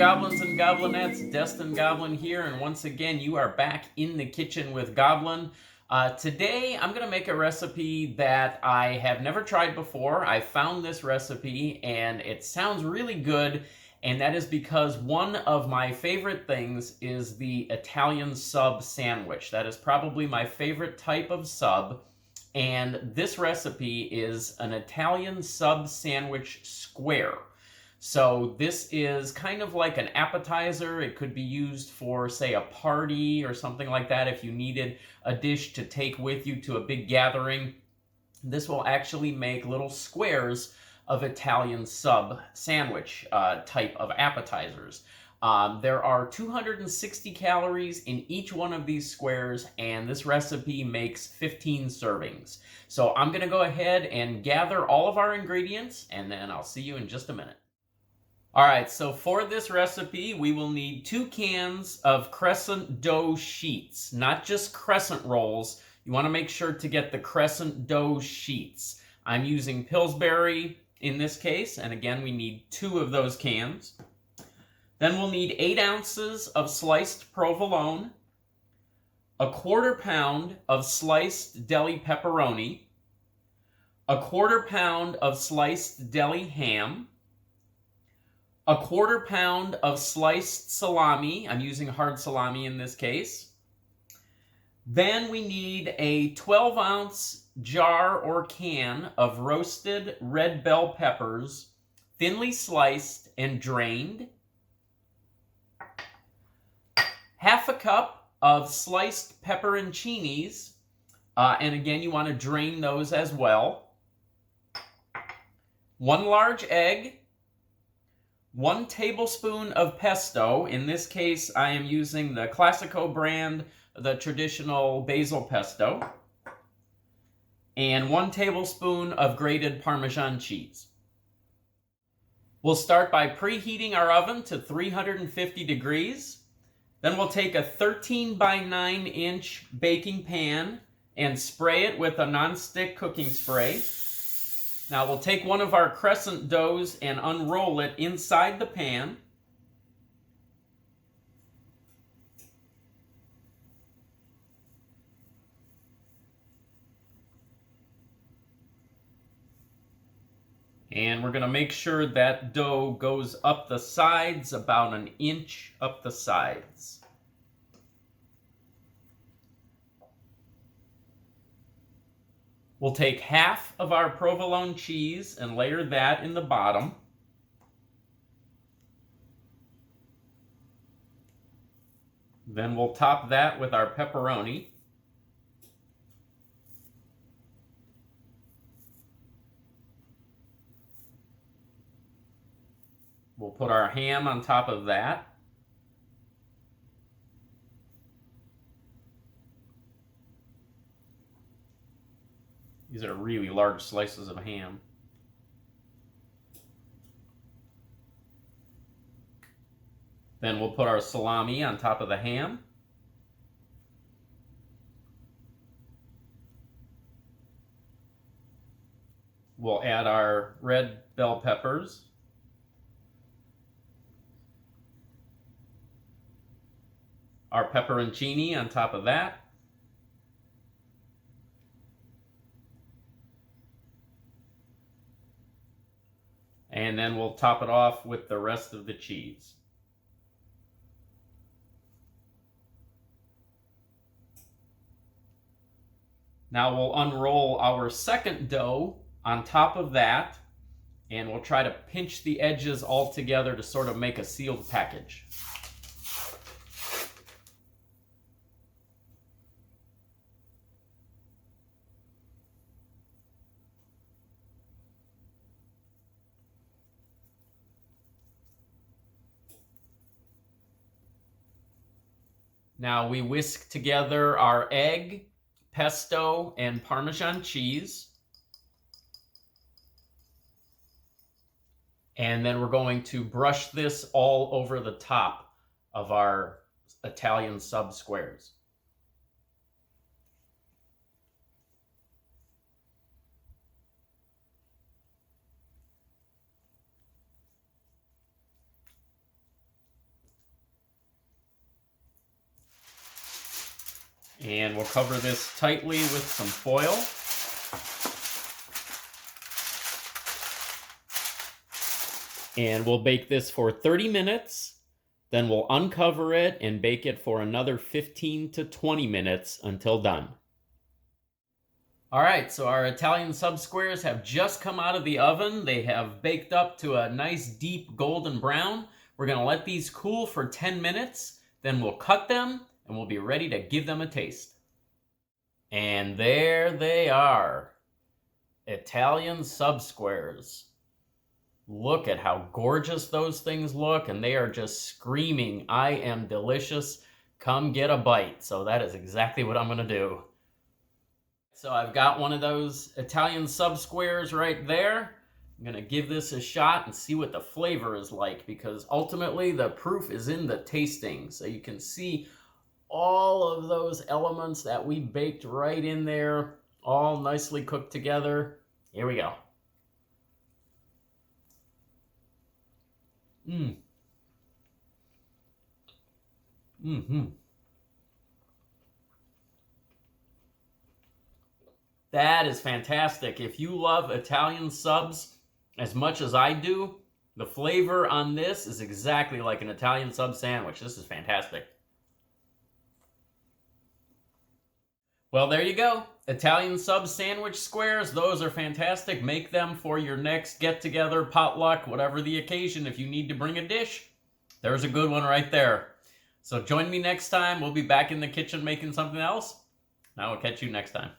goblins and goblinettes, Destined Goblin here, and once again you are back in the kitchen with Goblin. Today I'm going to make a recipe that I have never tried before. I found this recipe and it sounds really good, and that is because one of my favorite things is the Italian sub sandwich. That is probably my favorite type of sub, and this recipe is an Italian sub sandwich square. So this is kind of like an appetizer. It could be used for, say, a party or something like that if you needed a dish to take with you to a big gathering. This will actually make little squares of Italian sub sandwich type of appetizers. There are 260 calories in each one of these squares, and this recipe makes 15 servings. So I'm going to go ahead and gather all of our ingredients, and then I'll see you in just a minute. Alright, so for this recipe, we will need 2 cans of crescent dough sheets, not just crescent rolls. You want to make sure to get the crescent dough sheets. I'm using Pillsbury in this case, and again, we need 2 of those cans. Then we'll need 8 ounces of sliced provolone, a 1/4 pound of sliced deli pepperoni, a 1/4 pound of sliced deli ham, a 1/4 pound of sliced salami. I'm using hard salami in this case. Then we need a 12-ounce jar or can of roasted red bell peppers, thinly sliced and drained. 1/2 cup of sliced pepperoncinis, and again, you want to drain those as well. 1 large egg. 1 tablespoon of pesto. In this case, I am using the Classico brand, the traditional basil pesto. And 1 tablespoon of grated Parmesan cheese. We'll start by preheating our oven to 350 degrees. Then we'll take a 13 by 9 inch baking pan and spray it with a nonstick cooking spray. Now we'll take one of our crescent doughs and unroll it inside the pan. And we're going to make sure that dough goes up the sides, about 1 inch up the sides. We'll take 1/2 of our provolone cheese and layer that in the bottom. Then we'll top that with our pepperoni. We'll put our ham on top of that. These are really large slices of ham. Then we'll put our salami on top of the ham. We'll add our red bell peppers. Our pepperoncini on top of that. And then we'll top it off with the rest of the cheese. Now we'll unroll our second dough on top of that, and we'll try to pinch the edges all together to sort of make a sealed package. Now we whisk together our egg, pesto, and Parmesan cheese. And then we're going to brush this all over the top of our Italian sub squares. And we'll cover this tightly with some foil. And we'll bake this for 30 minutes. Then we'll uncover it and bake it for another 15 to 20 minutes until done. All right, so our Italian sub squares have just come out of the oven. They have baked up to a nice deep golden brown. We're gonna let these cool for 10 minutes, then we'll cut them and we'll be ready to give them a taste. And there they are, Italian sub squares. Look at how gorgeous those things look, and they are just screaming, I am delicious, come get a bite. So that is exactly what I'm gonna do. So I've got one of those Italian sub squares right there. I'm gonna give this a shot and see what the flavor is like, because ultimately the proof is in the tasting. So you can see all of those elements that we baked right in there, all nicely cooked together. Here we go. That is fantastic. If you love Italian subs as much as I do, the flavor on this is exactly like an Italian sub sandwich. This is fantastic. Well, there you go. Italian sub sandwich squares. Those are fantastic. Make them for your next get-together, potluck, whatever the occasion. If you need to bring a dish, there's a good one right there. So join me next time. We'll be back in the kitchen making something else. I will catch you next time.